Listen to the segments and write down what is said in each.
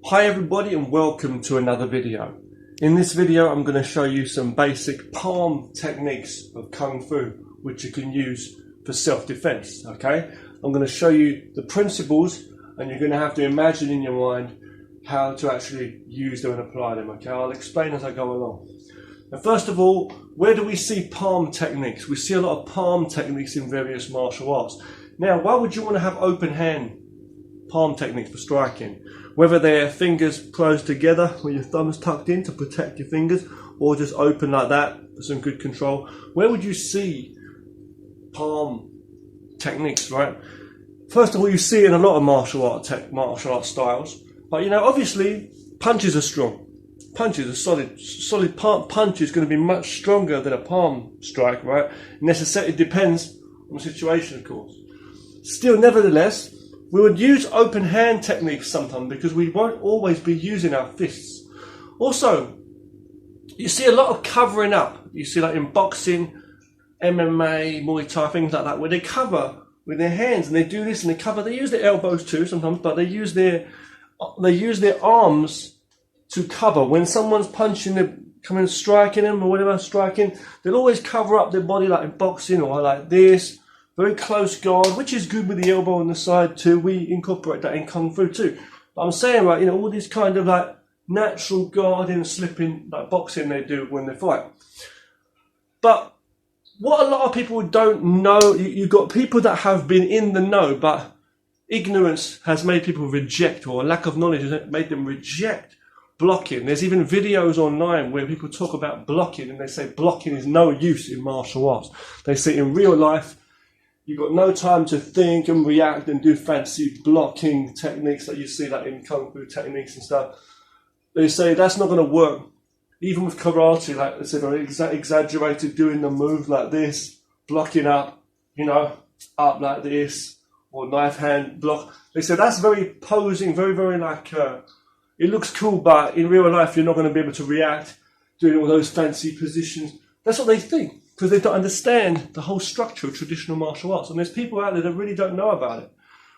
Hi everybody and welcome to another video. In this video I'm going to show you some basic palm techniques of Kung Fu which you can use for self-defense. Okay, I'm going to show you the principles and you're going to have to imagine in your mind how to actually use them and apply them. Okay, I'll explain as I go along. Now first of all, where do we see palm techniques? We see a lot of palm techniques in various martial arts. Now why would you want to have open hand palm techniques for striking? Whether they're fingers closed together with your thumbs tucked in to protect your fingers, or just open like that for some good control. Where would you see palm techniques, right? First of all, you see it in a lot of martial art styles. But you know, obviously, punches are strong. Punches are solid punch is going to be much stronger than a palm strike, right? It depends on the situation, of course. Still, nevertheless, we would use open hand techniques sometimes because we won't always be using our fists. Also, you see a lot of covering up. You see like in boxing, MMA, Muay Thai, things like that, where they cover with their hands and they do this and they cover. They use their elbows too sometimes, but they use their arms to cover. When someone's punching them, coming striking them or whatever, they'll always cover up their body like in boxing or like this. Very close guard, which is good with the elbow on the side too. We incorporate that in Kung Fu too. But I'm saying, right, you know, all these kind of like natural guarding, slipping, like boxing they do when they fight. But what a lot of people don't know, you've got people that have been in the know, but ignorance has made people reject, or a lack of knowledge has made them reject blocking. There's even videos online where people talk about blocking and they say blocking is no use in martial arts. They say in real life, you've got no time to think and react and do fancy blocking techniques that you see like in Kung Fu techniques and stuff. They say that's not going to work. Even with karate, like they say, very exaggerated, doing the move like this, blocking up, you know, up like this, or knife hand block. They say that's very posing, very like, it looks cool, but in real life you're not going to be able to react doing all those fancy positions. That's what they think, because they don't understand the whole structure of traditional martial arts. And there's people out there that really don't know about it.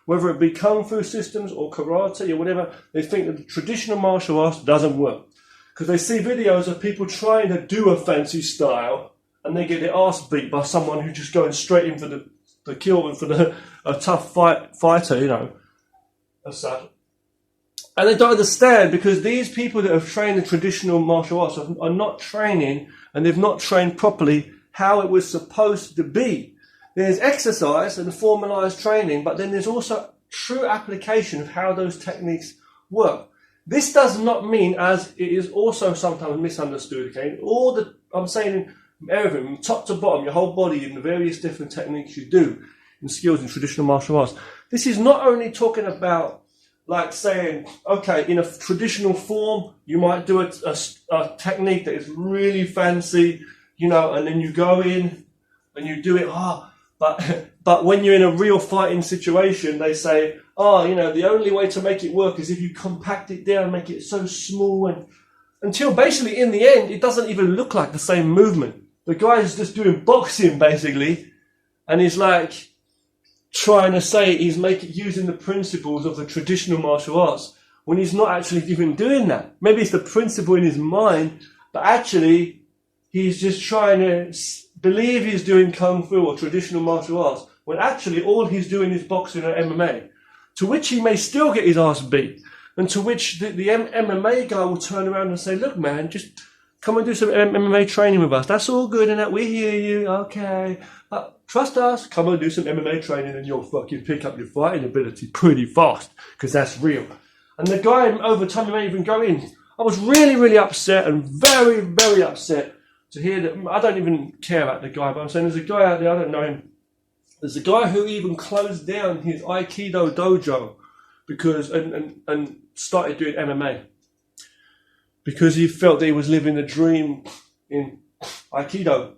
Whether it be Kung Fu systems or karate or whatever, they think that the traditional martial arts doesn't work. Because they see videos of people trying to do a fancy style and they get their ass beat by someone who's just going straight in for the kill and for a tough fighter, you know, as such. And they don't understand, because these people that have trained in traditional martial arts are not training, and they've not trained properly how it was supposed to be. There's exercise and formalized training, but then there's also true application of how those techniques work. This does not mean, as it is also sometimes misunderstood, okay? I'm saying everything, from top to bottom, your whole body, in the various different techniques you do in skills in traditional martial arts. This is not only talking about like saying, okay, in a traditional form, you might do a technique that is really fancy, you know, and then you go in and you do it, but when you're in a real fighting situation, they say, you know, the only way to make it work is if you compact it down, make it so small, and until basically in the end, it doesn't even look like the same movement. The guy is just doing boxing basically, and he's like trying to say he's using the principles of the traditional martial arts when he's not actually even doing that. Maybe it's the principle in his mind, but actually he's just trying to believe he's doing Kung Fu or traditional martial arts, when actually all he's doing is boxing or MMA, to which he may still get his ass beat, and to which the MMA guy will turn around and say, look man, just come and do some MMA training with us. That's all good and that, we hear you, okay. But trust us, come and do some MMA training and you'll fucking pick up your fighting ability pretty fast, because that's real. And the guy over time, he may even go in. I was really upset and very upset to hear that. I don't even care about the guy, but I'm saying there's a guy out there, I don't know him. There's a guy who even closed down his Aikido dojo because and started doing MMA because he felt that he was living the dream in Aikido.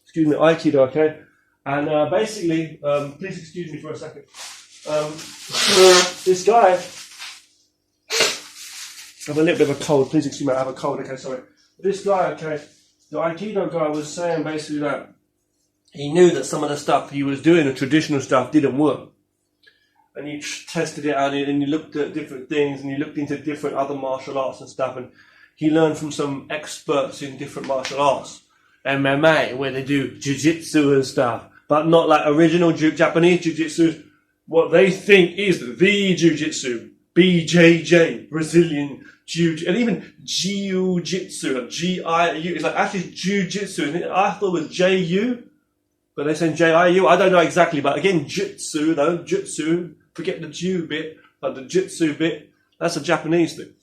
Excuse me, Aikido, okay? And basically, please excuse me for a second. This guy, I have a little bit of a cold, please excuse me, I have a cold, okay, sorry. This guy, okay, the Aikido guy was saying basically that he knew that some of the stuff he was doing, the traditional stuff, didn't work. and you tested it out, and you looked at different things, and you looked into different other martial arts and stuff, and he learned from some experts in different martial arts, MMA, where they do jiu-jitsu and stuff, but not like original Japanese jiu-jitsu, what they think is the jiu-jitsu, BJJ, Brazilian jiu-jitsu, and even jiu-jitsu, G-I-U, it's like actually jiu-jitsu, isn't it? I thought it was J-U, but they're saying J-I-U, I don't know exactly, but again, jitsu though, jutsu, forget the Jew bit, but the jitsu bit, that's a Japanese thing.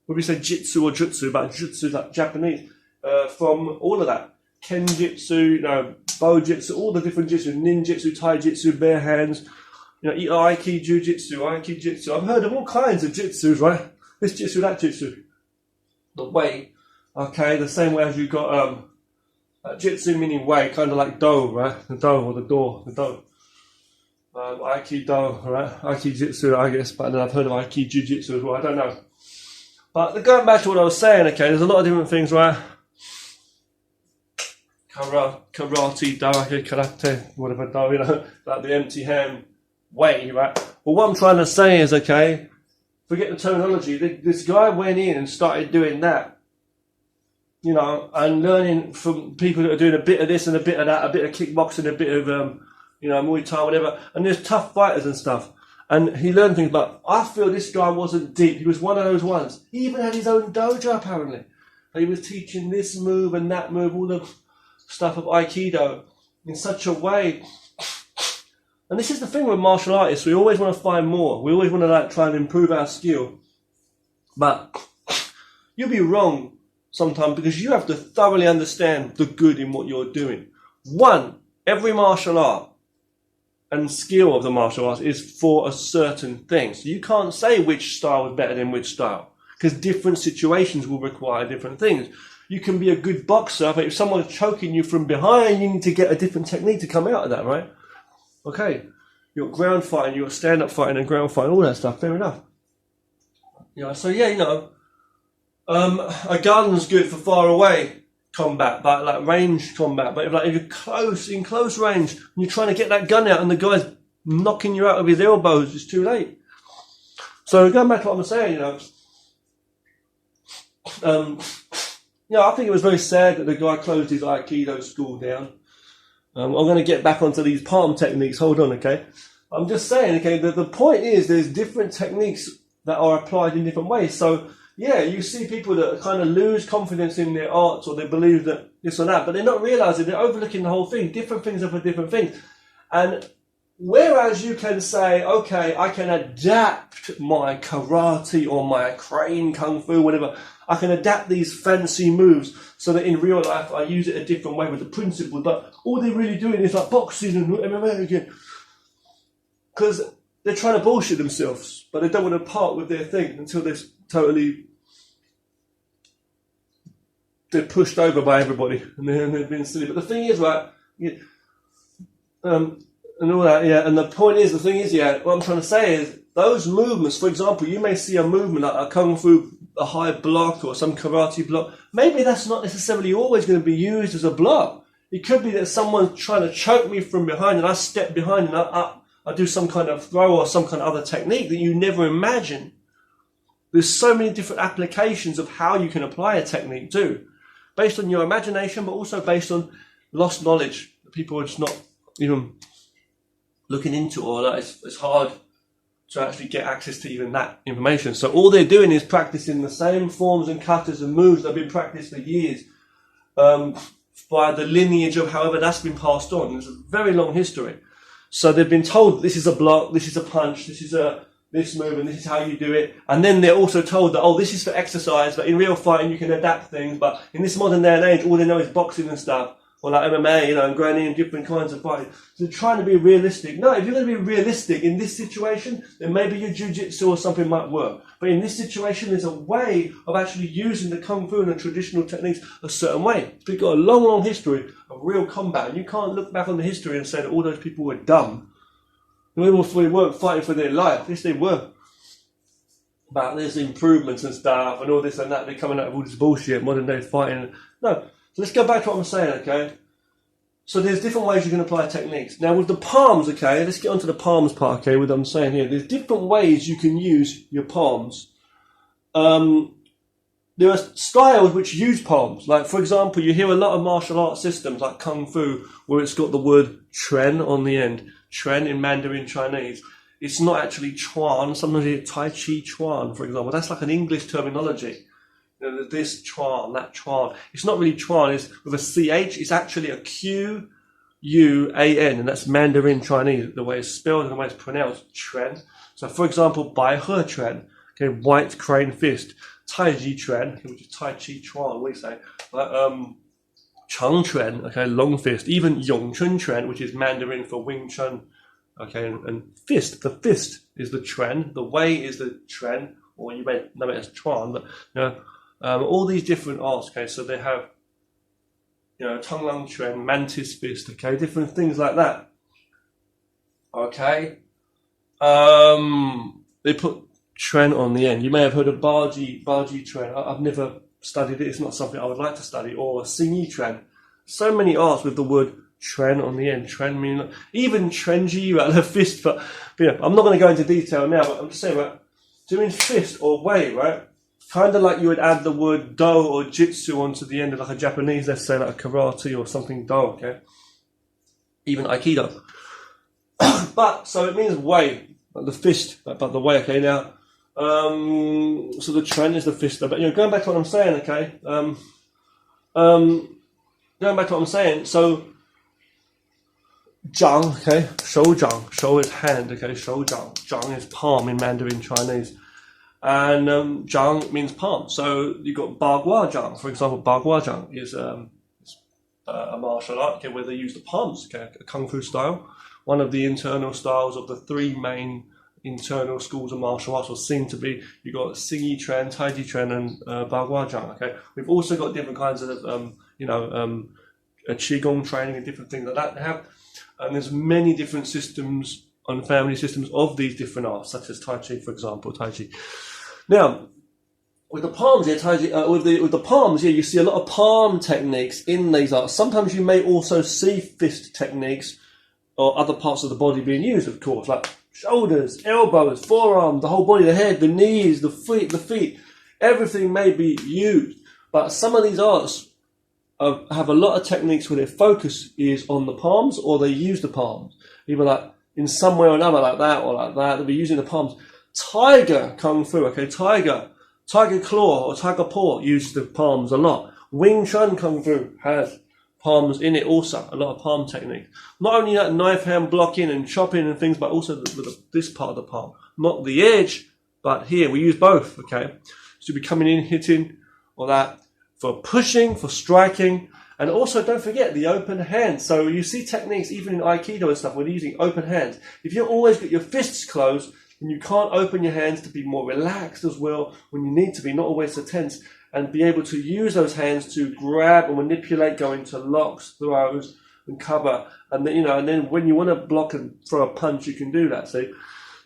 When we say jitsu or jutsu, but jutsu is like Japanese, from all of that. Kenjutsu, Bojitsu, all the different jitsu, ninjutsu, taijutsu, bare hands, Aiki jitsu. I've heard of all kinds of jitsus, right? This jitsu, that jitsu. The way, okay, the same way as you got jitsu meaning way, kind of like do, right? The do or the door, the do. Aikido, right? Aiki-jitsu, I guess, but then I've heard of Aiki-jiu-jitsu as well, I don't know. But going back to what I was saying, okay, there's a lot of different things, right? Karate, do, karate, whatever do, like the empty hand way, right? Well, what I'm trying to say is, okay, forget the terminology, this guy went in and started doing that, and learning from people that are doing a bit of this and a bit of that, a bit of kickboxing, a bit of, Muay Thai, whatever, and there's tough fighters and stuff. And he learned things, but I feel this guy wasn't deep. He was one of those ones. He even had his own dojo, apparently. He was teaching this move and that move, all the stuff of Aikido in such a way. And this is the thing with martial artists. We always want to find more. We always want to try and improve our skill. But you'll be wrong sometimes because you have to thoroughly understand the good in what you're doing. One, every martial art and skill of the martial arts is for a certain thing. So you can't say which style is better than which style because different situations will require different things. You can be a good boxer, but if someone's choking you from behind, you need to get a different technique to come out of that, right? Okay, you're ground fighting, you're stand-up fighting and ground fighting, all that stuff, fair enough. A gun's good for far away combat, but like range combat. But if you're in close range, and you're trying to get that gun out and the guy's knocking you out with his elbows, it's too late. So going back to what I'm saying, I think it was very sad that the guy closed his Aikido school down. I'm going to get back onto these palm techniques. Hold on, okay? I'm just saying, okay, the point is there's different techniques that are applied in different ways. So, yeah, you see people that kind of lose confidence in their arts or they believe that this or that, but they're not realizing, they're overlooking the whole thing. Different things are for different things. And whereas you can say, okay, I can adapt my karate or my crane kung fu, whatever, I can adapt these fancy moves so that in real life I use it a different way with the principle, but all they're really doing is like boxing and MMA again. Because they're trying to bullshit themselves, but they don't want to part with their thing until they're pushed over by everybody and they've been silly. But the thing is, right, and all that, yeah, and the point is, what I'm trying to say is, those movements, for example, you may see a movement like a kung fu, a high block or some karate block. Maybe that's not necessarily always going to be used as a block. It could be that someone's trying to choke me from behind and I step behind and I do some kind of throw or some kind of other technique that you never imagine. There's so many different applications of how you can apply a technique too, based on your imagination, but also based on lost knowledge that people are just not even looking into, or that it's hard to actually get access to even that information. So all they're doing is practicing the same forms and cutters and moves that have been practiced for years by the lineage of however that's been passed on. It's a very long history. So they've been told this is a block, this is a punch, this is this move, and this is how you do it. And then they're also told that, this is for exercise, but in real fighting you can adapt things. But in this modern day and age, all they know is boxing and stuff, or like MMA, and going in different kinds of fighting. So they're trying to be realistic. No, if you're going to be realistic in this situation, then maybe your jiu-jitsu or something might work. But in this situation, there's a way of actually using the kung fu and the traditional techniques a certain way. We've got a long, long history of real combat, and you can't look back on the history and say that all those people were dumb. They weren't fighting for their life. Yes, they were. But there's improvements and stuff and all this and that. They're coming out of all this bullshit, modern day fighting. No. So let's go back to what I'm saying, okay? So there's different ways you can apply techniques. Now with the palms, okay, let's get onto the palms part, okay, with what I'm saying here. There's different ways you can use your palms. There are styles which use palms. Like, for example, you hear a lot of martial arts systems like Kung Fu where it's got the word Chuan on the end. Chuan in Mandarin Chinese. It's not actually Chuan. Sometimes you hear Tai Chi Chuan, for example. That's like an English terminology. You know, this Chuan, that Chuan. It's not really Chuan. It's with a CH. It's actually a Q-U-A-N, and that's Mandarin Chinese, the way it's spelled and the way it's pronounced, Chuan. So, for example, Bai He Chuan, okay, white crane fist. Tai Chi Chuan, which is Tai Chi Chuan, we say. But, Cheng Chuan, okay, long fist. Even Yong Chun Chuan, which is Mandarin for Wing Chun. Okay, and fist, the fist is the Chuan, the Wei is the Chuan, or you may know it as Chuan, but you know, all these different arts, okay, so they have, you know, Tung Lang Chuan, Mantis fist, okay, different things like that. Okay, they put Chuan on the end. You may have heard of Baji Chuan. I've never studied it, it's not something I would like to study, or Xingyi Chuan. So many arts with the word Chuan on the end. Chuan meaning even Chuanji, right, the fist, but yeah, I'm not going to go into detail now, but I'm just saying, right, doing fist or Wei, right, kind of like you would add the word Do or Jitsu onto the end of like a Japanese, let's say like a karate or something Do, okay, even Aikido. But so it means Wei, like the fist, but the Wei, okay. Now, so the Chuan is the fist, but you know, going back to what I'm saying, okay, going back to what I'm saying, so Zhang, okay, Shou Zhang, Shou is hand, okay, Shou Zhang, Zhang is palm in Mandarin Chinese, and Zhang means palm. So you got Bagua Zhang, for example. Bagua Zhang is a martial art, okay, where they use the palms, okay, a Kung Fu style, one of the internal styles of the three main internal schools of martial arts, or seem to be. You got Xingyi Chuan, Tai Chi Chuan, and Bagua Zhang. Okay, we've also got different kinds of Qigong training and different things like that they have. And there's many different systems and family systems of these different arts, such as Tai Chi, for example, Tai Chi. Now, with the palms here, Tai Chi, with the palms here, you see a lot of palm techniques in these arts. Sometimes you may also see fist techniques or other parts of the body being used, of course, like shoulders, elbows, forearms, the whole body, the head, the knees, the feet. Everything may be used, but some of these arts have a lot of techniques where their focus is on the palms, or they use the palms, either like in some way or another, like that or like that. They'll be using the palms. Tiger Kung Fu, okay, tiger claw or tiger paw uses the palms a lot. Wing Chun Kung Fu has palms in it also, a lot of palm techniques. Not only that knife hand blocking and chopping and things, but also this part of the palm, not the edge, but here we use both. Okay, so you'll be coming in, hitting, or that. For pushing, for striking, and also don't forget the open hand. So you see techniques even in Aikido and stuff where they're using open hands. If you always got your fists closed, then you can't open your hands to be more relaxed as well when you need to be, not always so tense, and be able to use those hands to grab and manipulate, go into locks, throws, and cover. And then, and then when you want to block and throw a punch, you can do that. See,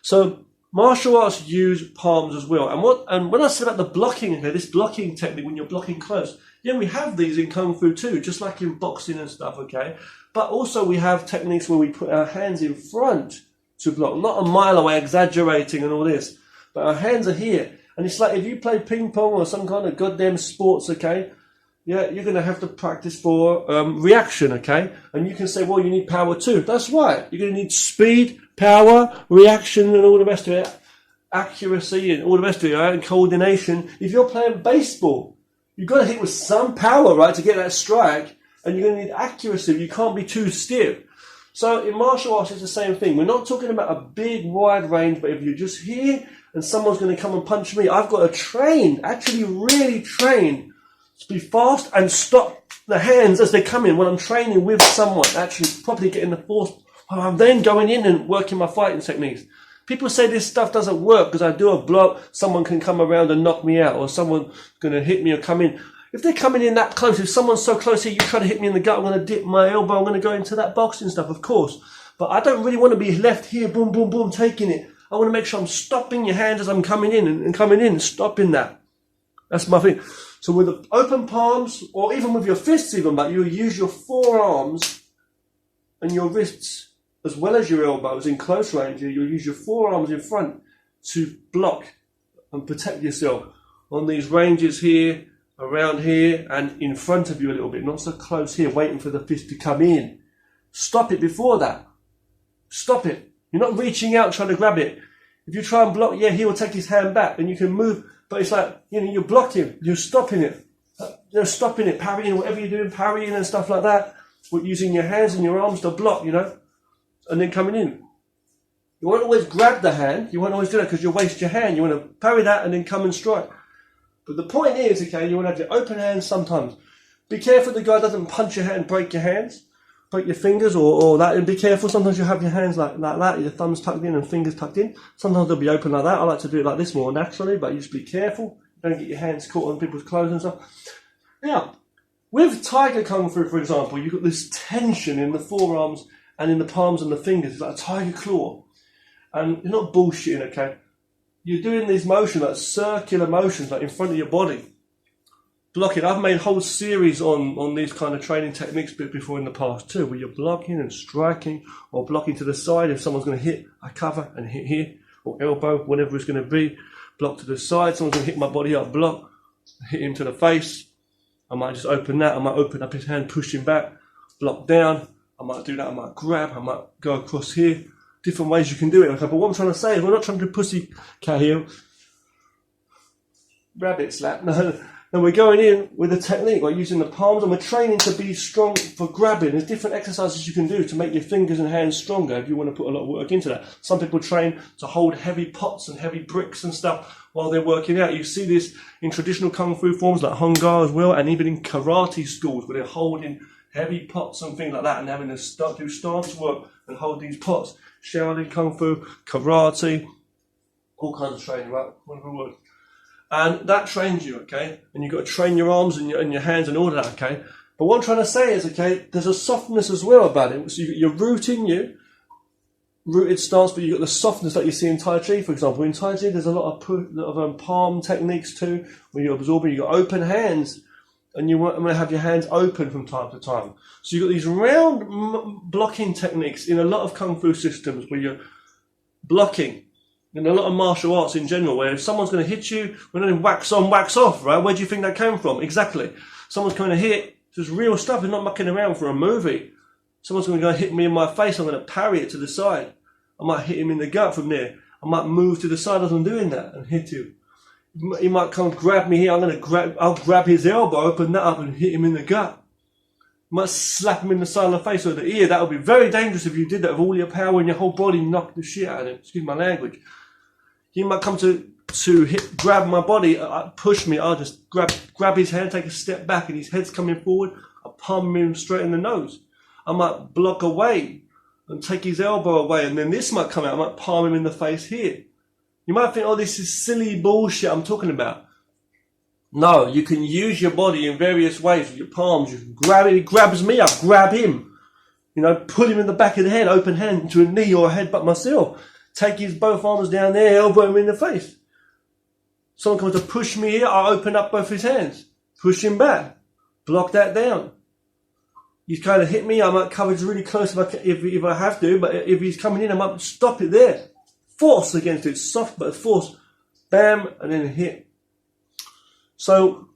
so martial arts use palms as well. And when I said about the blocking here, this blocking technique when you're blocking close, yeah, we have these in Kung Fu too, just like in boxing and stuff, okay? But also we have techniques where we put our hands in front to block, not a mile away, exaggerating and all this, but our hands are here. And it's like if you play ping pong or some kind of goddamn sports, okay, yeah, you're going to have to practice for reaction, okay? And you can say, well, you need power too. That's right. You're going to need speed, power, reaction, and all the rest of it, accuracy, and all the rest of it, right? And coordination. If you're playing baseball, you've got to hit with some power, right, to get that strike, and you're going to need accuracy. You can't be too stiff. So in martial arts, it's the same thing. We're not talking about a big, wide range, but if you're just here and someone's going to come and punch me, I've got to train, actually really train, to be fast and stop the hands as they come in when I'm training with someone, actually properly getting the force. I'm then going in and working my fighting techniques. People say this stuff doesn't work because I do a block, someone can come around and knock me out, or someone's going to hit me or come in. If they're coming in that close, if someone's so close here, you try to hit me in the gut, I'm going to dip my elbow, I'm going to go into that boxing stuff, of course. But I don't really want to be left here, boom, boom, boom, taking it. I want to make sure I'm stopping your hands as I'm coming in and coming in, stopping that. That's my thing. So with the open palms, or even with your fists even, but you use your forearms and your wrists, as well as your elbows in close range, you'll use your forearms in front to block and protect yourself on these ranges here, around here, and in front of you a little bit, not so close here, waiting for the fist to come in. Stop it before that. Stop it. You're not reaching out trying to grab it. If you try and block, yeah, he will take his hand back and you can move, but it's like, you're blocking, you're stopping it. You're stopping it, parrying, whatever you're doing, parrying and stuff like that, with using your hands and your arms to block, and then coming in. You won't always grab the hand, you won't always do that because you'll waste your hand. You want to parry that and then come and strike. But the point is, okay, you want to have your open hands sometimes. Be careful the guy doesn't punch your hand, break your hands, break your fingers or that, and be careful. Sometimes you have your hands like that, your thumbs tucked in and fingers tucked in. Sometimes they'll be open like that. I like to do it like this more naturally, but you just be careful. Don't get your hands caught on people's clothes and stuff. Now, with Tiger Kung Fu, for example, you've got this tension in the forearms and in the palms and the fingers. It's like a tiger claw. And you're not bullshitting, okay? You're doing these motions, like circular motions, like in front of your body. Blocking. I've made a whole series on these kind of training techniques before in the past too, where you're blocking and striking or blocking to the side if someone's going to hit a cover and hit here, or elbow, whatever it's going to be. Block to the side, someone's going to hit my body up, block, hit him to the face. I might just open that, I might open up his hand, push him back, block down. I might do that, I might grab, I might go across here. Different ways you can do it, okay? But what I'm trying to say is we're not trying to do pussy cat here, rabbit slap. No, we're going in with a technique. We're using the palms and we're training to be strong for grabbing. There's different exercises you can do to make your fingers and hands stronger if you want to put a lot of work into that. Some people train to hold heavy pots and heavy bricks and stuff while they're working out. You see this in traditional kung fu forms like Hung Gar as well, and even in karate schools where they're holding heavy pots and things like that and having to do stance work and hold these pots. Shaolin Kung Fu, karate, all kinds of training, right? Whatever word. And that trains you, okay? And you've got to train your arms and your hands and all of that, okay? But what I'm trying to say is, okay, there's a softness as well about it. So you're rooted stance, but you've got the softness that you see in Tai Chi, for example. In Tai Chi, there's a lot of palm techniques too, where you're absorbing, you've got open hands, and you want to have your hands open from time to time. So you've got these round blocking techniques in a lot of Kung Fu systems where you're blocking. In a lot of martial arts in general, where if someone's going to hit you, we're not wax on, wax off, right? Where do you think that came from? Exactly. Someone's going to hit, just real stuff, it's not mucking around for a movie. Someone's going to go hit me in my face, I'm going to parry it to the side. I might hit him in the gut from there. I might move to the side as I'm doing that and hit him. He might come grab me here, I'll grab his elbow, open that up and hit him in the gut. You might slap him in the side of the face or the ear. That would be very dangerous if you did that with all your power and your whole body, knock the shit out of him. Excuse my language. He might come to grab my body, push me. I'll just grab his hand, take a step back, and his head's coming forward. I'll palm him straight in the nose. I might block away and take his elbow away, and then this might come out. I might palm him in the face here. You might think, oh, this is silly bullshit I'm talking about. No, you can use your body in various ways with your palms. You can grab him, he grabs me, I grab him. Put him in the back of the head, open hand to a knee or a headbutt myself. Take his both arms down there, elbow him in the face. Someone comes to push me here, I open up both his hands. Push him back. Block that down. He's kind of hit me, I might cover it really close if I have to, but if he's coming in, I might stop it there. Force against it, soft but force. Bam, and then hit. So,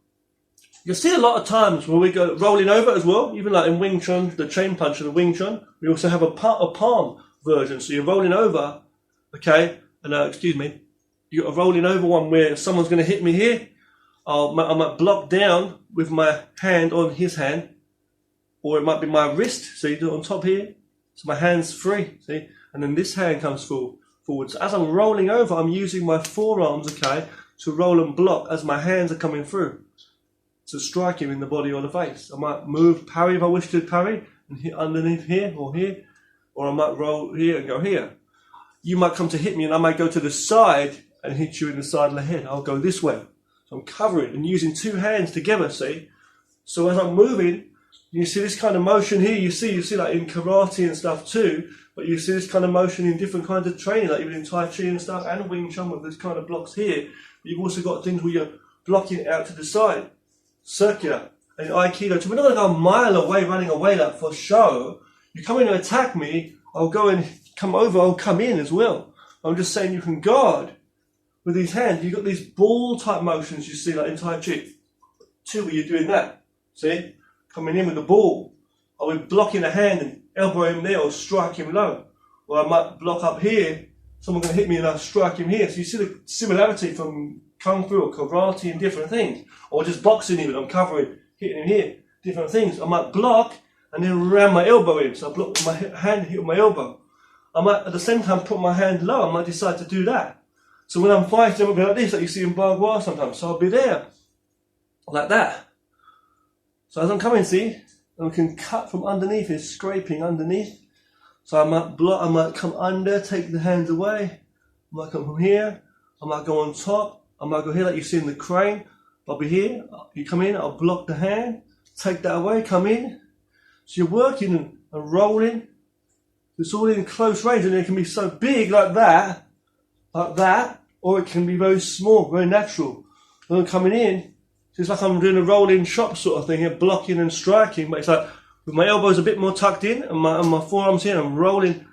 you'll see a lot of times when we go rolling over as well, even like in Wing Chun, the chain punch of the Wing Chun, we also have a palm version. So you're rolling over, okay, and you got a rolling over one where someone's going to hit me here, I might block down with my hand on his hand, or it might be my wrist, so you do it on top here, so my hand's free, see, and then this hand comes forward. So as I'm rolling over, I'm using my forearms, okay, to roll and block as my hands are coming through to strike him in the body or the face. I might move, parry if I wish to parry, and hit underneath here, or I might roll here and go here. You might come to hit me and I might go to the side and hit you in the side of the head. I'll go this way. So I'm covering and using two hands together, see? So as I'm moving, you see this kind of motion here, you see like in karate and stuff too, but you see this kind of motion in different kinds of training, like even in Tai Chi and stuff, and Wing Chun with this kind of blocks here. But you've also got things where you're blocking it out to the side, circular, and Aikido. So we're not going to go a mile away, running away like for show. You come in and attack me, I'll go and come over, I'll come in as well. I'm just saying you can guard with these hands. You've got these ball type motions you see like in Tai Chi. Two where you're doing that. See? Coming in with the ball. I would block in a hand and elbow him there or strike him low. Or I might block up here, someone can hit me and I'll strike him here. So you see the similarity from Kung Fu or karate and different things. Or just boxing even, I'm covering, hitting him here, different things. I might block and then ram my elbow in. So I block my hand, hit my elbow. I might at the same time put my hand low, I might decide to do that. So when I'm fighting, I'll be like this, like you see in Bagua sometimes. So I'll be there, like that. So as I'm coming, see, I can cut from underneath, it's scraping underneath. So I might block, I might come under, take the hands away. I might come from here, I might go on top, I might go here like you see in the crane. I'll be here, you come in, I'll block the hand, take that away, come in. So you're working and rolling. It's all in close range and it can be so big like that, or it can be very small, very natural. When I'm coming in, it's like I'm doing a rolling shot sort of thing here, blocking and striking, but it's like with my elbows a bit more tucked in and my forearms here, I'm rolling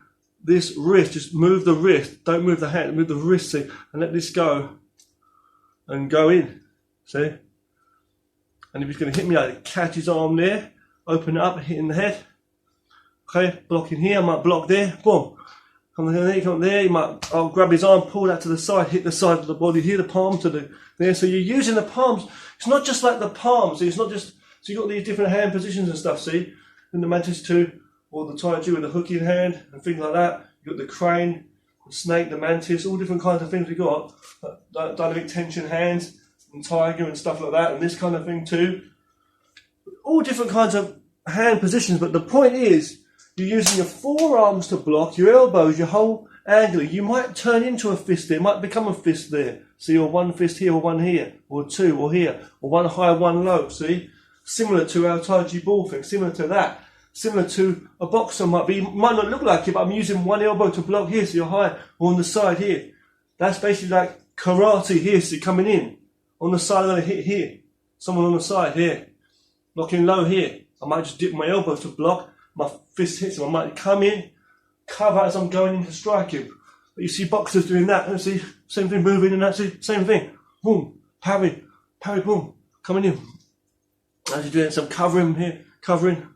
this wrist, just move the wrist, don't move the hand, move the wrist, see, and let this go and go in, see? And if he's going to hit me, I catch his arm there, open it up, hitting the head. Okay, blocking here, I might block there, boom. Come there, come there, I'll grab his arm, pull that to the side, hit the side of the body here, the palm to the there. So you're using the palms. It's not just like the palms, it's not just, so you've got these different hand positions and stuff, see? In the Mantis 2, or the Tai Chi with the hook in hand, and things like that. You've got the crane, the snake, the mantis, all different kinds of things we got. Dynamic tension hands, and tiger and stuff like that, and this kind of thing too. All different kinds of hand positions, but the point is, you're using your forearms to block, your elbows, your whole angle. You might turn into a fist there, it might become a fist there. See, or one fist here, or one here, or two, or here, or one high, one low, see? Similar to our Tai Chi ball thing, similar to that. Similar to a boxer might not look like it, but I'm using one elbow to block here, so you're high, or on the side here. That's basically like karate here, so you're coming in. On the side, I'm going to hit here. Someone on the side here. Blocking low here. I might just dip my elbow to block. My fist hits him. I might come in, cover as I'm going in to strike him. But you see boxers doing that. And see, same thing, moving and that's it. Same thing. Boom, parry, boom, coming in. As you're doing some covering here, covering.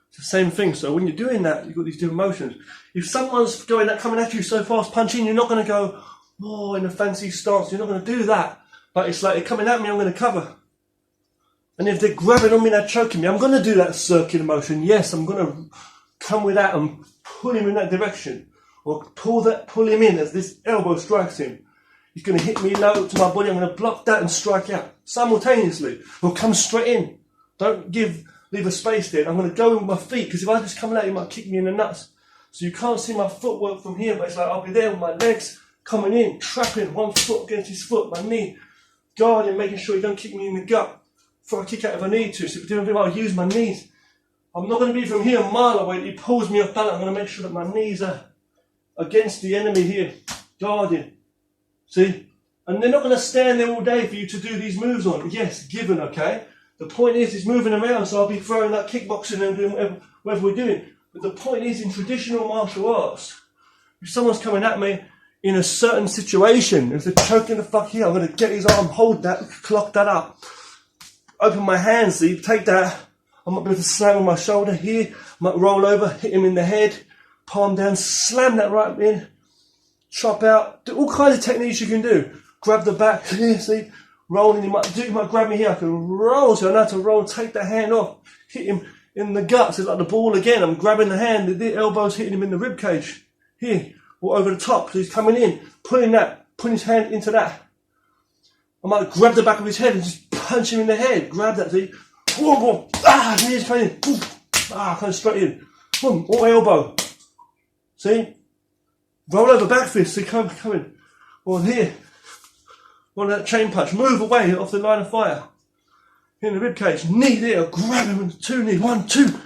It's the same thing. So when you're doing that, you've got these different motions. If someone's coming at you so fast, punching, you're not going to go, oh, in a fancy stance. You're not going to do that. But it's like they're coming at me, I'm going to cover. And if they're grabbing on me and they're choking me, I'm going to do that circular motion. Yes, I'm going to come with that and pull him in that direction. Or pull him in as this elbow strikes him. He's going to hit me low to my body. I'm going to block that and strike out simultaneously. Or come straight in. Don't leave a space there. I'm going to go in with my feet, because if I just come out, he might kick me in the nuts. So you can't see my footwork from here, but it's like I'll be there with my legs coming in, trapping one foot against his foot, my knee, guarding, making sure he don't kick me in the gut before I kick out if I need to. So if I do, I'll use my knees. I'm not going to be from here a mile away. He pulls me off balance. I'm going to make sure that my knees are against the enemy here, guarding. See? And they're not going to stand there all day for you to do these moves on. Yes, given, okay? The point is, it's moving around, so I'll be throwing that kickboxing and doing whatever we're doing. But the point is, in traditional martial arts, if someone's coming at me in a certain situation, if they're choking the fuck here, I'm going to get his arm, hold that, clock that up, open my hands, see, take that, I might be able to slam on my shoulder here, I might roll over, hit him in the head, palm down, slam that right in, chop out, do all kinds of techniques you can do. Grab the back here, see, rolling, he might grab me here, I can roll, so I know how to roll, take the hand off, hit him in the guts, it's like the ball again, I'm grabbing the hand, the elbow's hitting him in the rib cage, here, or over the top, so he's coming in, putting his hand into that. I might grab the back of his head and just punch him in the head, grab that, see, boom, boom, his knees coming in, boom, kind of straight in, boom, or elbow, see, roll over back fist, see, coming, or here, one of that chain punch, move away off the line of fire, in the rib cage, knee there, grab him with two knees, 1, 2,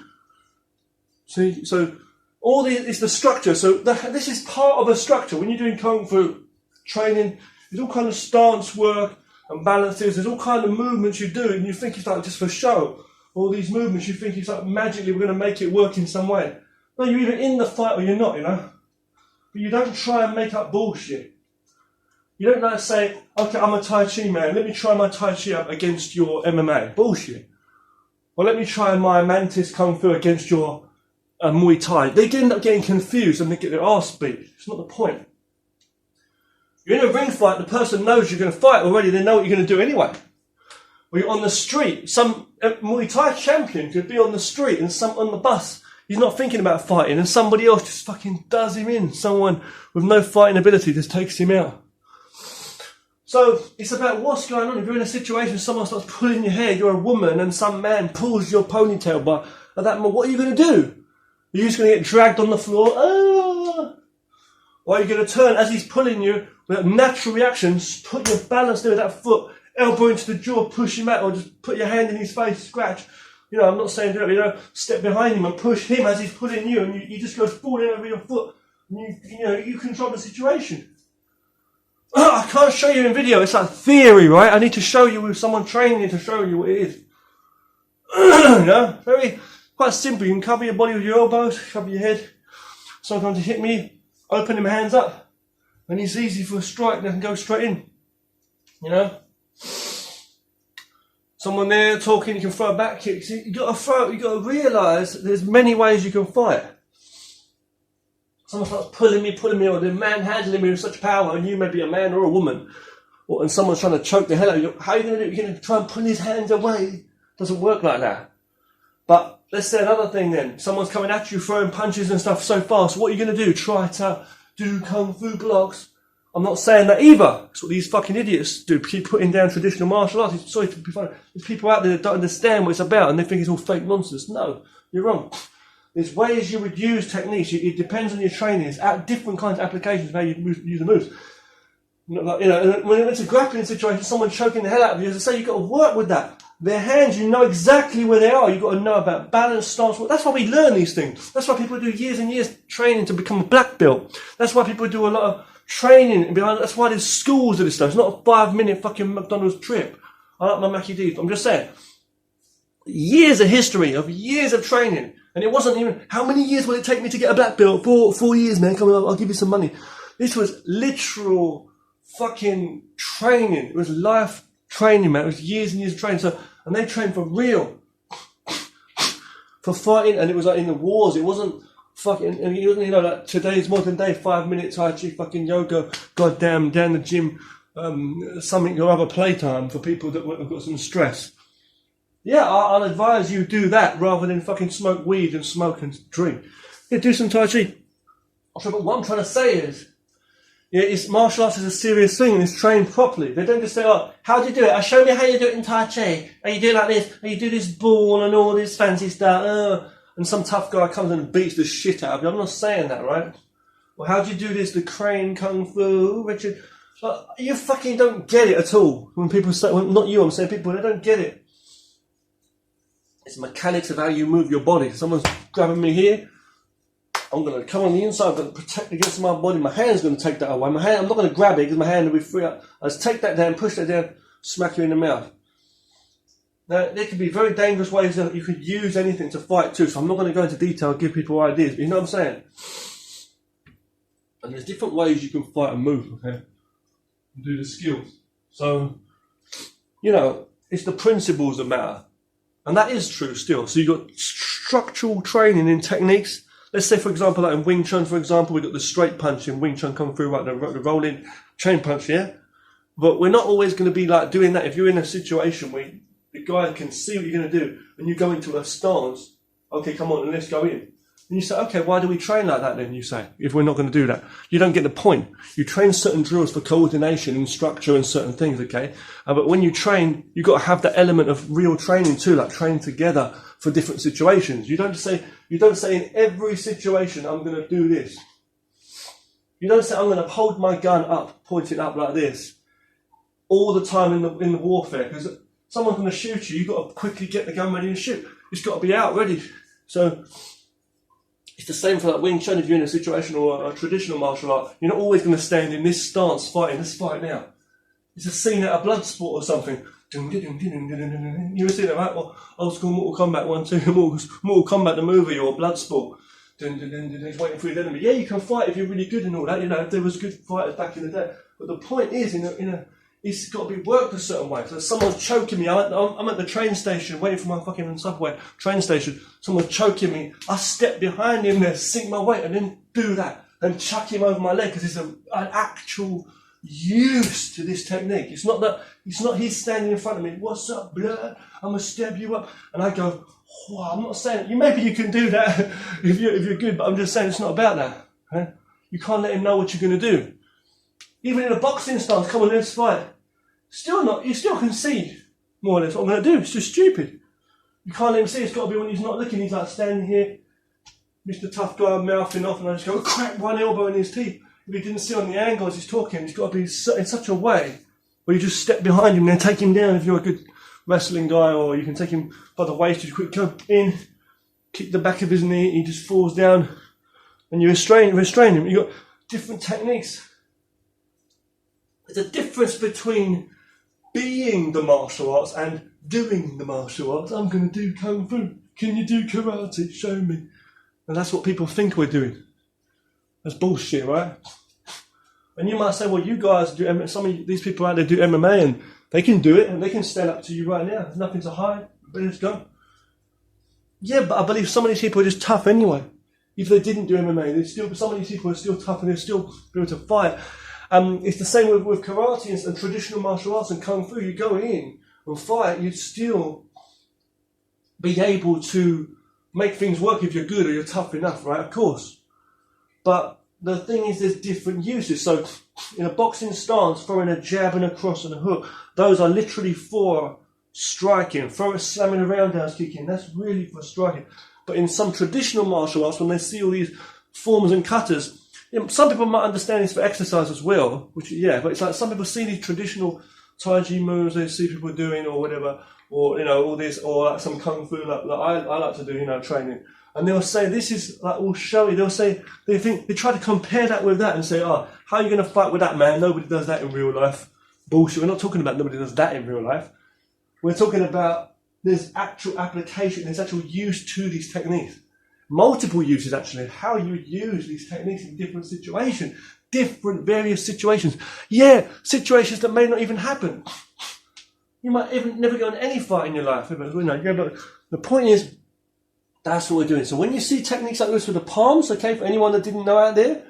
see, so all it's the structure, so this is part of a structure. When you're doing Kung Fu training, there's all kind of stance work and balances, there's all kind of movements you do, and you think it's like just for show. All these movements, you think it's like magically we're going to make it work in some way. No, you're either in the fight or you're not, you know. But you don't try and make up bullshit. You don't like say, okay, I'm a Tai Chi man, let me try my Tai Chi up against your MMA. Bullshit. Or let me try my Mantis Kung Fu against your Muay Thai. They end up getting confused and they get their arse beat. It's not the point. You're in a ring fight, the person knows you're going to fight already, they know what you're going to do anyway. Or you're on the street, some Muay Thai champion could be on the street and some on the bus. He's not thinking about fighting and somebody else just fucking does him in. Someone with no fighting ability just takes him out. So it's about what's going on. If you're in a situation, someone starts pulling your hair, you're a woman, and some man pulls your ponytail, but at that moment, what are you going to do? You're just going to get dragged on the floor, or are you going to turn as he's pulling you with natural reactions, put your balance there with that foot, elbow into the jaw, push him out, or just put your hand in his face, scratch. You know, I'm not saying do it, you know, step behind him and push him as he's pulling you, and you just go falling over your foot. And you control the situation. I can't show you in video, it's like theory, right? I need to show you with someone training to show you what it is. You know, quite simple. You can cover your body with your elbows, cover your head. Someone comes to hit me, open them hands up, and it's easy for a strike, they can go straight in. You know? Someone there talking, you can throw back kicks. You got to realise there's many ways you can fight. Someone starts pulling me, or they're manhandling me with such power, and you may be a man or a woman, and someone's trying to choke the hell out of you. How are you going to do it? You're going to try and pull his hands away. It doesn't work like that. But let's say another thing then. Someone's coming at you, throwing punches and stuff so fast. What are you going to do? Try to do kung fu blocks? I'm not saying that either. That's what these fucking idiots do. Keep putting down traditional martial arts. Sorry to be funny. There's people out there that don't understand what it's about, and they think it's all fake nonsense. No, you're wrong. There's ways you would use techniques. It depends on your training. It's different kinds of applications of how you use the moves. You know, when it's a grappling situation, someone choking the hell out of you, as I say, you've got to work with that. Their hands, you know exactly where they are. You've got to know about balance, stance. That's why we learn these things. That's why people do years and years training to become a black belt. That's why people do a lot of training. That's why there's schools of this stuff. It's not a 5-minute fucking McDonald's trip. I like my Mackie D's. I'm just saying. Years of history, of years of training. And it wasn't even, how many years will it take me to get a black belt? 4 years, man. Come on, I'll give you some money. This was literal fucking training. It was life training, man. It was years and years of training. So, and they trained for real. For fighting, and it was like in the wars. It wasn't fucking, and it wasn't, you know, like today's modern day 5-minute Tai Chi fucking yoga, goddamn, down the gym, something or other playtime for people that have got some stress. Yeah, I'll advise you do that rather than fucking smoke weed and smoke and drink. Yeah, do some Tai Chi. But what I'm trying to say is, yeah, martial arts is a serious thing and it's trained properly. They don't just say, oh, how do you do it? Show me how you do it in Tai Chi. How you do it like this? How you do this ball and all this fancy stuff. And some tough guy comes and beats the shit out of you. I'm not saying that, right? Well, how do you do this? The crane kung fu, Richard? You fucking don't get it at all. When people say, well, not you, I'm saying people, they don't get it. It's mechanics of how you move your body. Someone's grabbing me here. I'm going to come on the inside. I'm going to protect against my body. My hand's going to take that away. I'm not going to grab it because my hand will be free up. I just take that down, push that down, smack you in the mouth. Now, there could be very dangerous ways that you could use anything to fight too. So I'm not going to go into detail and give people ideas. But you know what I'm saying? And there's different ways you can fight and move, okay? And do the skills. So, you know, it's the principles that matter. And that is true still. So you've got structural training in techniques. Let's say, for example, like in Wing Chun, for example, we've got the straight punch in Wing Chun Kung Fu, right, the rolling chain punch, yeah? But we're not always going to be like doing that. If you're in a situation where the guy can see what you're going to do and you go into a stance, okay, come on, and let's go in. And you say, okay, why do we train like that then, you say, if we're not going to do that? You don't get the point. You train certain drills for coordination and structure and certain things, okay? But when you train, you've got to have the element of real training too, like train together for different situations. You don't say in every situation, I'm going to do this. You don't say, I'm going to hold my gun up, point it up like this, all the time in the warfare, because someone's going to shoot you, you've got to quickly get the gun ready and shoot. It's got to be out, ready. So, it's the same for like Wing Chun if you're in a situation or a traditional martial art. You're not always going to stand in this stance fighting. Let's fight now. It's a scene at a blood sport or something. You ever seen that, right? Or old school Mortal Kombat 1, 2, Mortal Kombat the movie or Bloodsport. He's waiting for his enemy. Yeah, you can fight if you're really good and all that. You know, there was good fighters back in the day. But the point is, it's got to be worked a certain way. So someone's choking me. I'm at the train station waiting for my fucking subway train station. Someone's choking me. I step behind him there, sink my weight, and then do that and chuck him over my leg because it's an actual use to this technique. It's not he's standing in front of me. What's up, blood? I'm gonna stab you up, and I go. Wow, I'm not saying maybe you can do that if you're good, but I'm just saying it's not about that. Right? You can't let him know what you're going to do. Even in a boxing stance, come on, let's fight. You still can see more or less what I'm going to do. It's just stupid. You can't let him see. It's got to be when he's not looking. He's like standing here, Mr. Tough Guy, mouthing off, and I just go crack one elbow in his teeth. If he didn't see on the angle as he's talking, he's got to be in such a way where you just step behind him and take him down if you're a good wrestling guy, or you can take him by the waist, you quick go in, kick the back of his knee, he just falls down, and you restrain him. You've got different techniques. There's a difference between being the martial arts and doing the martial arts. I'm going to do Kung Fu. Can you do karate? Show me. And that's what people think we're doing. That's bullshit, right? And you might say, well, you guys do, some of these people out there do MMA and they can do it and they can stand up to you right now. There's nothing to hide. Let's go. Yeah, but I believe some of these people are just tough anyway. If they didn't do MMA, some of these people are still tough and they're still able to fight. It's the same with karate and traditional martial arts and Kung Fu. You go in and fight, you'd still be able to make things work if you're good or you're tough enough, right? Of course. But the thing is, there's different uses. So in a boxing stance, throwing a jab and a cross and a hook, those are literally for striking. Slamming a roundhouse kicking, that's really for striking. But in some traditional martial arts, when they see all these forms and cutters, some people might understand this for exercise as well, but it's like some people see these traditional Tai Chi moves they see people doing or whatever, or all this, or like some Kung Fu like I like to do, training. And they'll say this is like all showy. They'll say they try to compare that with that and say, oh, how are you going to fight with that, man? Nobody does that in real life. Bullshit. We're not talking about nobody does that in real life. We're talking about there's actual application, there's actual use to these techniques. Multiple uses actually. How you use these techniques in different situations, various situations. Yeah, situations that may not even happen. You might even never go in any fight in your life. But the point is, that's what we're doing. So when you see techniques like this with the palms, okay, for anyone that didn't know out there,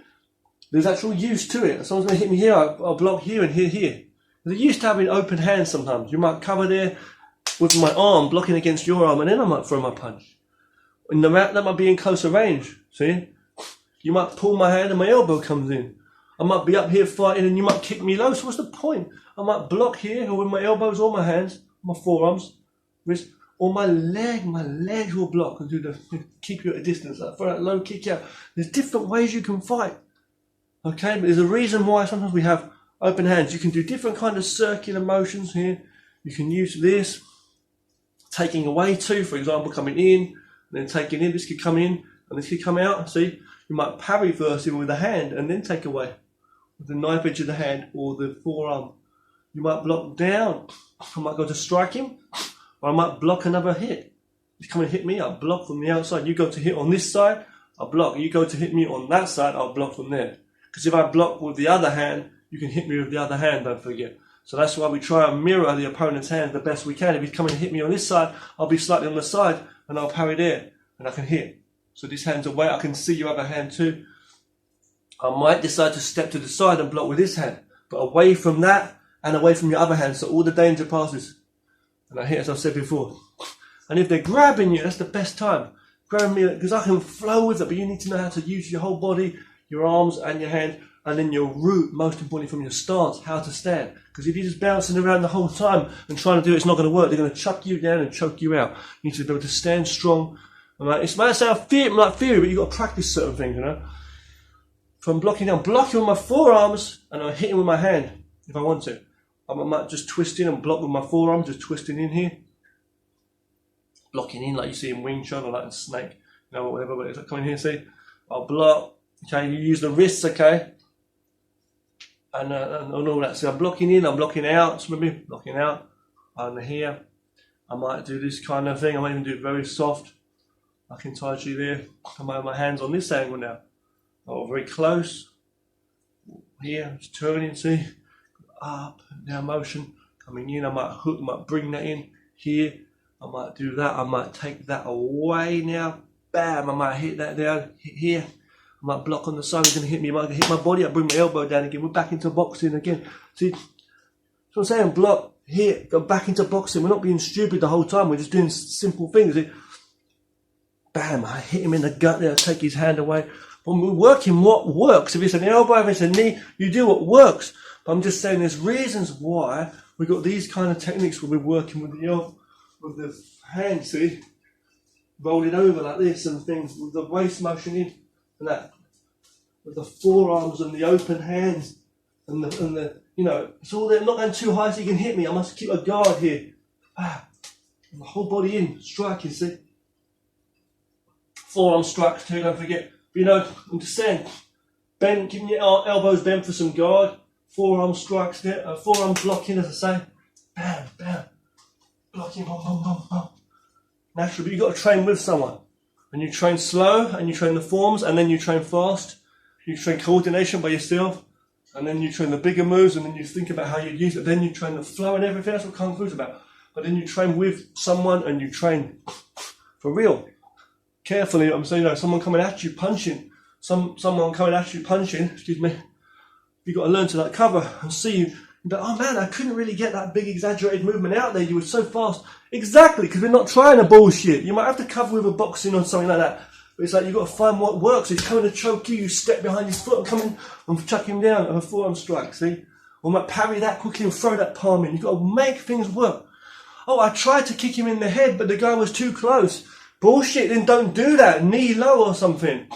there's actual use to it. If someone's going to hit me here, I'll block here and here. There's used to having open hands sometimes. You might cover there with my arm blocking against your arm, and then I might throw my punch. And that might be in closer range, see? You might pull my hand and my elbow comes in. I might be up here fighting and you might kick me low, so what's the point? I might block here or with my elbows or my hands, my forearms, wrist, or my legs will block and keep you at a distance, like throw that low kick out. There's different ways you can fight, okay? But there's a reason why sometimes we have open hands. You can do different kind of circular motions here. You can use this, taking away too, for example, coming in, and then taking in. This could come in, and this could come out. See, you might parry first with the hand, and then take away with the knife edge of the hand or the forearm. You might block down. I might go to strike him, or I might block another hit. You come and hit me, I'll block from the outside. You go to hit on this side, I'll block. You go to hit me on that side, I'll block from there. Because if I block with the other hand, you can hit me with the other hand, don't forget. So that's why we try and mirror the opponent's hand the best we can. If he's coming to hit me on this side, I'll be slightly on the side and I'll parry there and I can hit. So this hand's away, I can see your other hand too. I might decide to step to the side and block with this hand, but away from that and away from your other hand, so all the danger passes. And I hit, as I've said before. And if they're grabbing you, that's the best time. Grab me, because I can flow with it, but you need to know how to use your whole body, your arms and your hand, and then your root, most importantly from your stance, how to stand. Because if you're just bouncing around the whole time and trying to do it, it's not going to work. They're going to chuck you down and choke you out. You need to be able to stand strong. It might sound like theory, but you've got to practice certain things, From blocking down, blocking with my forearms, and I'm hitting with my hand, if I want to. I might just twist in and block with my forearm, just twisting in here. Blocking in like you see in Wing Chun or like a snake, whatever, but it's like coming here, see? I'll block, okay, you use the wrists, okay? And all that. So I'm blocking in, I'm blocking out, swimming, blocking out, and here. I might do this kind of thing, I might even do it very soft. Like in Tai Chi there, I might have my hands on this angle now. Oh, very close. Here, it's turning, see? Up and down motion. Coming in, I might hook, I might bring that in. Here, I might do that. I might take that away now. Bam, I might hit that down. Hit here. I might block on the side. It's going to hit me. I might hit my body. I bring my elbow down again. We're back into boxing again. See, that's what I'm saying. Block, here, go back into boxing. We're not being stupid the whole time. We're just doing simple things. See? Bam, I hit him in the gut there. I take his hand away. When we're working what works, if it's an elbow, if it's a knee, you do what works. But I'm just saying there's reasons why we've got these kind of techniques where we're working with the elbow, with the hand, see? Rolling over like this and things, with the waist motion in and that. With the forearms and the open hands and the you know, it's all there, not going too high so you can hit me. I must keep a guard here. Ah, the whole body in, striking, see? Forearm strikes too, don't forget. But, you know, I'm just saying, bend, keeping your elbows bent for some guard. Forearm strikes there, forearm blocking, as I say. Bam, bam. Blocking, bum, bum, bum, bum. Naturally, but you've got to train with someone. And you train slow, and you train the forms, and then you train fast. You train coordination by yourself, and then you train the bigger moves, and then you think about how you use it. Then you train the flow and everything. That's what Kung Fu is about. But then you train with someone, and you train for real. Carefully, I'm saying, you know, someone coming at you punching, someone coming at you punching, excuse me, you've got to learn to like cover and see you. But oh man, I couldn't really get that big exaggerated movement out there. You were so fast. Exactly, because we're not trying to bullshit. You might have to cover with a boxing or something like that. But it's like you've got to find what works. He's coming to choke you, you step behind his foot and come in and chuck him down of a forearm strike, see? Or might parry that quickly and throw that palm in. You've got to make things work. Oh, I tried to kick him in the head, but the guy was too close. Bullshit, then don't do that. Knee low or something.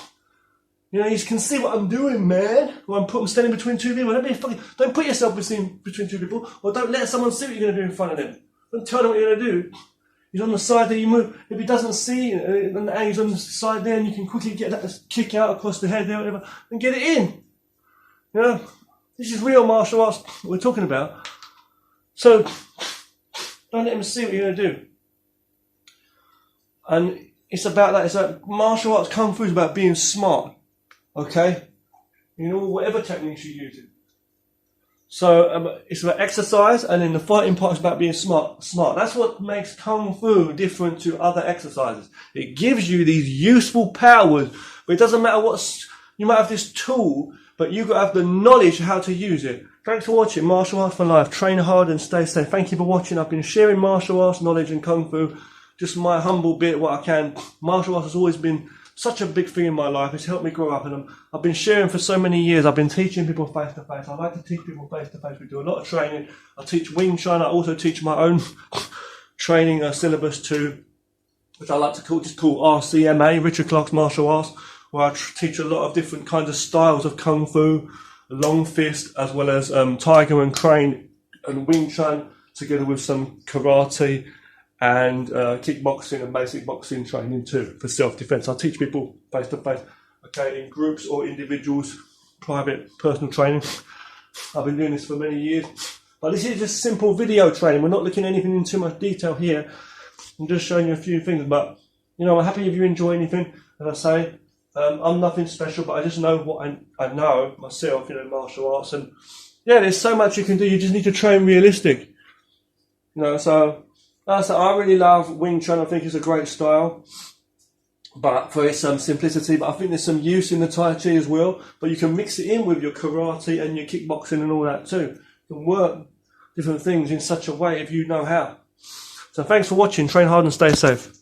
You know, you can see what I'm doing, man. Or I'm standing between two people. Don't put yourself between two people. Or don't let someone see what you're going to do in front of them. Don't tell them what you're going to do. He's on the side there, you move. If he doesn't see, and he's on the side there, and you can quickly get that kick out across the head there, whatever, and get it in. You know, this is real martial arts we're talking about. So, don't let them see what you're going to do. And it's about that. It's like martial arts, Kung Fu is about being smart. Okay? You know, whatever techniques you're using. So it's about exercise, and then the fighting part is about being smart. That's what makes Kung Fu different to other exercises. It gives you these useful powers, but it doesn't matter you might have this tool, but you've got to have the knowledge how to use it. Thanks for watching Martial Arts for Life. Train hard and stay safe. Thank you for watching. I've been sharing martial arts knowledge and Kung Fu. Just my humble bit, what I can. Martial arts has always been such a big thing in my life. It's helped me grow up, and I've been sharing for so many years. I've been teaching people face to face. I like to teach people face to face. We do a lot of training. I teach Wing Chun. I also teach my own training syllabus too, which I like to call RCMA, Richard Clark's Martial Arts, where I teach a lot of different kinds of styles of Kung Fu, long fist, as well as Tiger and Crane and Wing Chun, together with some karate and kickboxing and basic boxing training too for self-defense. I teach people face to face, okay, in groups or individuals, private personal training. I've been doing this for many years, but this is just simple video training. We're not looking at anything in too much detail here. I'm just showing you a few things, but you know, I'm happy if you enjoy anything. As I say, I'm nothing special, but I just know what I know myself, you know, martial arts, and yeah, there's so much you can do. You just need to train realistic, you know. So I really love Wing Chun. I think it's a great style, but for its simplicity. But I think there's some use in the Tai Chi as well. But you can mix it in with your karate and your kickboxing and all that too. You can work different things in such a way if you know how. So thanks for watching. Train hard and stay safe.